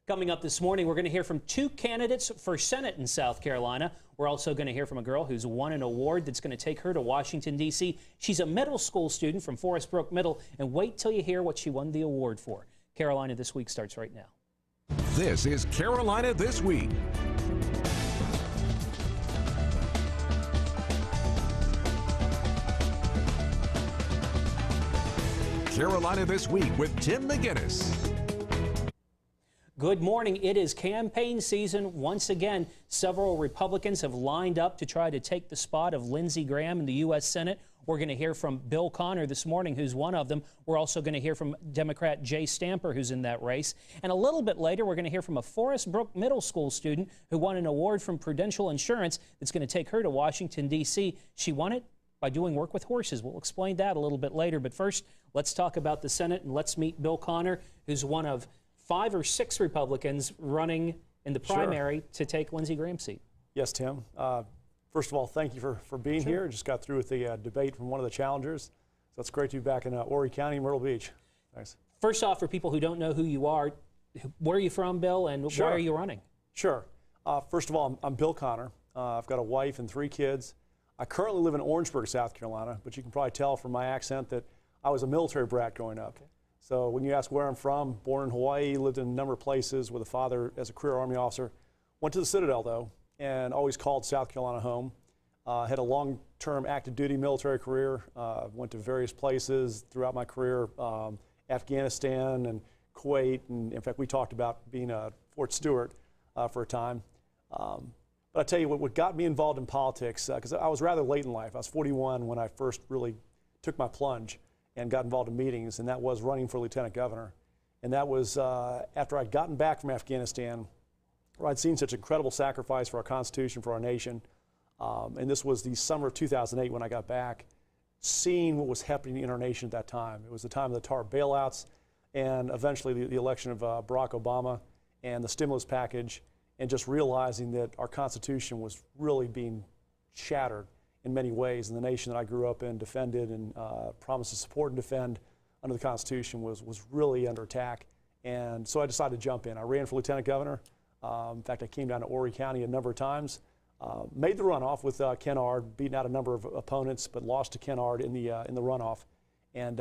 Coming up this morning, we're going to hear from two candidates for Senate in South Carolina. We're also going to hear from a girl who's won an award that's going to take her to Washington, D.C. She's a middle school student from Forest Brook Middle, and wait till you hear what she won the award for. Carolina This Week starts right now. This is Carolina This Week. Carolina This Week with Tim McGinnis. Good morning. It is campaign season once again. Several Republicans have lined up to try to take the spot of Lindsey Graham in the U.S. Senate. We're going to hear from Bill Connor this morning, who's one of them. We're also going to hear from Democrat Jay Stamper, who's in that race. And a little bit later, we're going to hear from a Forest Brook Middle School student who won an award from Prudential Insurance that's going to take her to Washington, D.C. She won it by doing work with horses. We'll explain that a little bit later. But first, let's talk about the Senate, and let's meet Bill Connor, who's one of 5 or 6 Republicans running in the primary to take Lindsey Graham's seat. Yes, Tim. First of all, thank you for being here. Just got through with the debate from one of the challengers. So it's great to be back in Horry County, Myrtle Beach. Thanks. First off, for people who don't know who you are, where are you from, Bill, and why are you running? Sure. First of all, I'm Bill Connor. I've got a wife and 3 kids. I currently live in Orangeburg, South Carolina, but you can probably tell from my accent that I was a military brat growing up. Okay. So when you ask where I'm from, born in Hawaii, lived in a number of places with a father as a career Army officer. Went to the Citadel, though, and always called South Carolina home. Had a long-term active duty military career. Went to various places throughout my career, Afghanistan and Kuwait, and in fact, we talked about being a Fort Stewart for a time. But I tell you what got me involved in politics, because I was rather late in life. I was 41 when I first really took my plunge and got involved in meetings, and that was running for lieutenant governor. And that was after I'd gotten back from Afghanistan, where I'd seen such incredible sacrifice for our Constitution, for our nation. And this was the summer of 2008 when I got back, seeing what was happening in our nation at that time. It was the time of the TARP bailouts, and eventually the election of Barack Obama and the stimulus package, and just realizing that our Constitution was really being shattered in many ways, and the nation that I grew up in, defended, and promised to support and defend under the Constitution was really under attack. And so I decided to jump in. I ran for lieutenant governor. In fact, I came down to Horry County a number of times. Made the runoff with Ken Ard, beaten out a number of opponents, but lost to Ken Ard in the runoff. And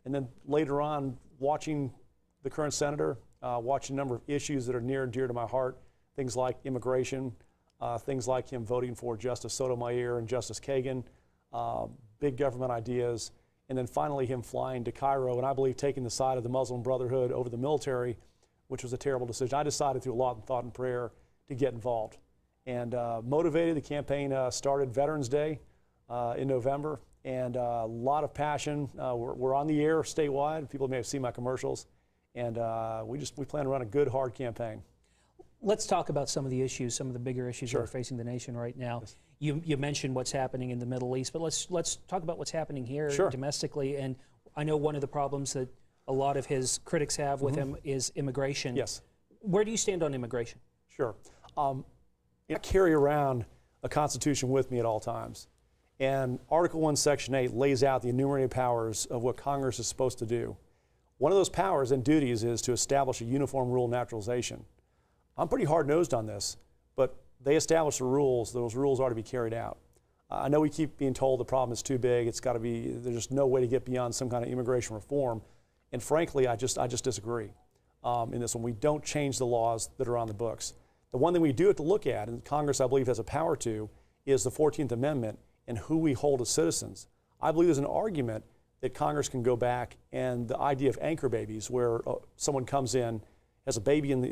then later on, watching the current senator, watching a number of issues that are near and dear to my heart, things like immigration, things like him voting for Justice Sotomayor and Justice Kagan, big government ideas, and then finally him flying to Cairo, and I believe taking the side of the Muslim Brotherhood over the military, which was a terrible decision. I decided through a lot of thought and prayer to get involved. And motivated, the campaign started Veterans Day in November, and a lot of passion. We're on the air statewide. People may have seen my commercials, and we plan to run a good, hard campaign. Let's talk about some of the issues, some of the bigger issues that are facing the nation right now. Yes. You mentioned what's happening in the Middle East, but let's talk about what's happening here domestically. And I know one of the problems that a lot of his critics have with him is immigration. Yes. Where do you stand on immigration? Sure. I carry around a Constitution with me at all times. And Article 1, Section 8 lays out the enumerated powers of what Congress is supposed to do. One of those powers and duties is to establish a uniform rule of naturalization. I'm pretty hard-nosed on this, but they establish the rules. Those rules are to be carried out. I know we keep being told the problem is too big. It's got to be, there's just no way to get beyond some kind of immigration reform. And frankly, I just disagree in this one. We don't change the laws that are on the books. The one thing we do have to look at, and Congress, I believe, has a power to, is the 14th Amendment and who we hold as citizens. I believe there's an argument that Congress can go back, and the idea of anchor babies, where someone comes in, has a baby in the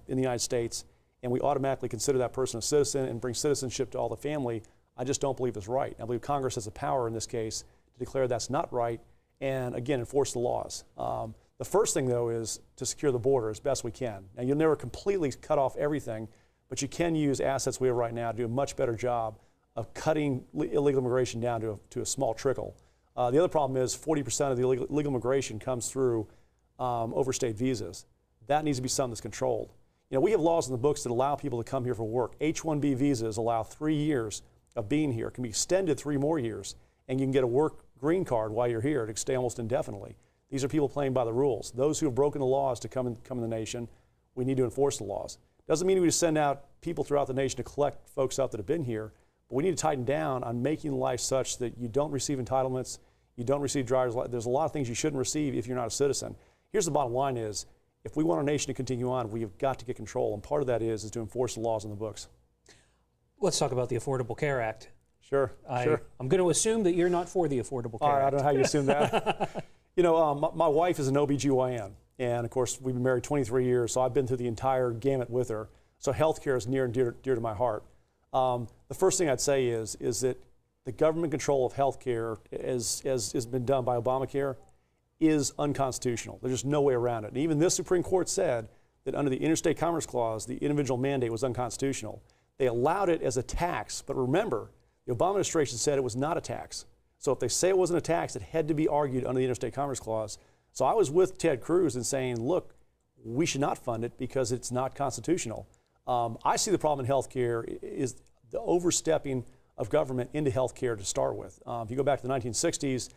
United States, and we automatically consider that person a citizen and bring citizenship to all the family, I just don't believe is right. I believe Congress has the power in this case to declare that's not right and, again, enforce the laws. The first thing, though, is to secure the border as best we can. Now, you'll never completely cut off everything, but you can use assets we have right now to do a much better job of cutting illegal immigration down to a small trickle. The other problem is 40% of the illegal immigration comes through overstayed visas. That needs to be something that's controlled. You know, we have laws in the books that allow people to come here for work. H-1B visas allow 3 years of being here. It can be extended 3 more years, and you can get a work green card while you're here to stay almost indefinitely. These are people playing by the rules. Those who have broken the laws to come in the nation, we need to enforce the laws. Doesn't mean we just send out people throughout the nation to collect folks out that have been here, but we need to tighten down on making life such that you don't receive entitlements, you don't receive driver's license. There's a lot of things you shouldn't receive if you're not a citizen. Here's the bottom line is, if we want our nation to continue on, we have got to get control, and part of that is to enforce the laws in the books. Let's talk about the Affordable Care Act. Sure, sure. I'm going to assume that you're not for the Affordable Care Act. I don't know how you assume that. You know, my wife is an OBGYN, and of course we've been married 23 years, so I've been through the entire gamut with her. So healthcare is near and dear to my heart. The first thing I'd say is that the government control of healthcare, as has been done by Obamacare, is unconstitutional. There's just no way around it. And even this Supreme Court said that under the Interstate Commerce Clause, the individual mandate was unconstitutional. They allowed it as a tax, but remember, the Obama administration said it was not a tax. So if they say it wasn't a tax, it had to be argued under the Interstate Commerce Clause. So I was with Ted Cruz in saying, look, we should not fund it because it's not constitutional. I see the problem in healthcare is the overstepping of government into healthcare to start with. If you go back to the 1960s,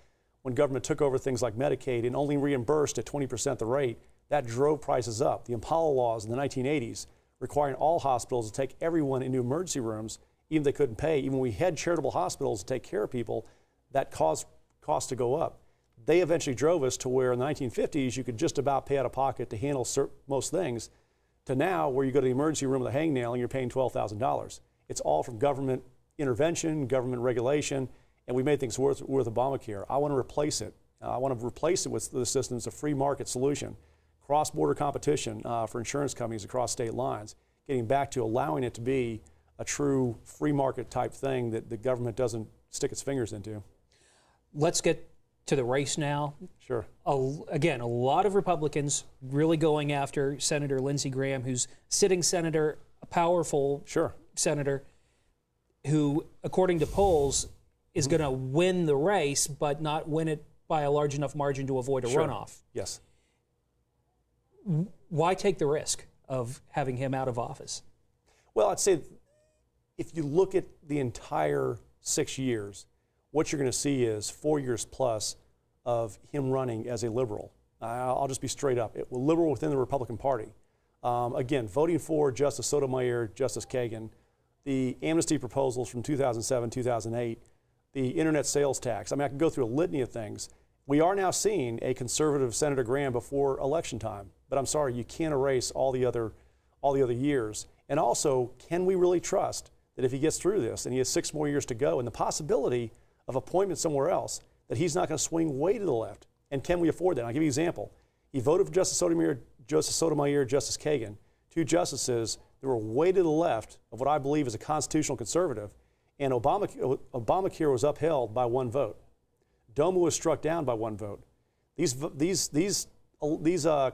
when government took over things like Medicaid and only reimbursed at 20% the rate, that drove prices up. The Impala laws in the 1980s requiring all hospitals to take everyone into emergency rooms, even if they couldn't pay. Even when we had charitable hospitals to take care of people, that caused costs to go up. They eventually drove us to where in the 1950s you could just about pay out of pocket to handle most things, to now where you go to the emergency room with a hangnail and you're paying $12,000. It's all from government intervention, government regulation, and we made things worth Obamacare. I want to replace it. I want to replace it with the system that's a free market solution, cross-border competition for insurance companies across state lines, getting back to allowing it to be a true free market type thing that the government doesn't stick its fingers into. Let's get to the race now. Sure. Again, a lot of Republicans really going after Senator Lindsey Graham, who's sitting senator, a powerful senator, who, according to polls, is going to win the race, but not win it by a large enough margin to avoid a runoff. Yes. Why take the risk of having him out of office? Well, I'd say if you look at the entire 6 years, what you're going to see is 4 years plus of him running as a liberal. I'll just be straight up. A liberal within the Republican Party. Again, voting for Justice Sotomayor, Justice Kagan, the amnesty proposals from 2007, 2008, the internet sales tax. I mean, I can go through a litany of things. We are now seeing a conservative Senator Graham before election time. But I'm sorry, you can't erase all the other years. And also, can we really trust that if he gets through this and he has 6 more years to go and the possibility of appointment somewhere else, that he's not going to swing way to the left? And can we afford that? I'll give you an example. He voted for Justice Sotomayor, Justice Kagan, 2 justices that were way to the left of what I believe is a constitutional conservative, and Obamacare was upheld by 1 vote. DOMA was struck down by 1 vote. These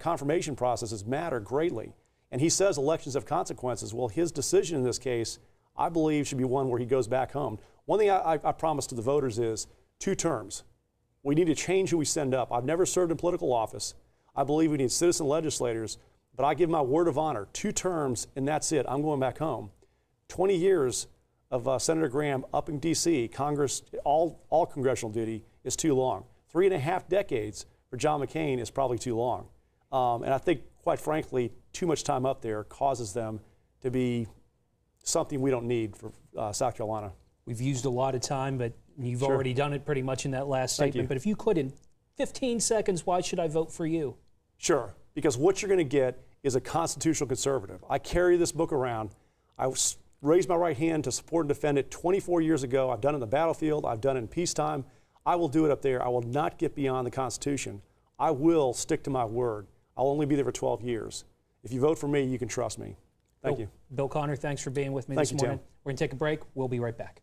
confirmation processes matter greatly. And he says elections have consequences. Well, his decision in this case, I believe, should be one where he goes back home. One thing I promise to the voters is 2 terms. We need to change who we send up. I've never served in political office. I believe we need citizen legislators, but I give my word of honor, 2 terms, and that's it. I'm going back home. 20 years of Senator Graham up in D.C., Congress, all congressional duty is too long. 3.5 decades for John McCain is probably too long. And I think, quite frankly, too much time up there causes them to be something we don't need for South Carolina. We've used a lot of time, but you've already done it pretty much in that last statement. But if you could, in 15 seconds, why should I vote for you? Sure, because what you're going to get is a constitutional conservative. I carry this book around. I raised my right hand to support and defend it 24 years ago. I've done it in the battlefield. I've done it in peacetime. I will do it up there. I will not get beyond the Constitution. I will stick to my word. I'll only be there for 12 years. If you vote for me, you can trust me. Thank you. Bill Connor, thanks for being with me this morning. Tim. We're going to take a break. We'll be right back.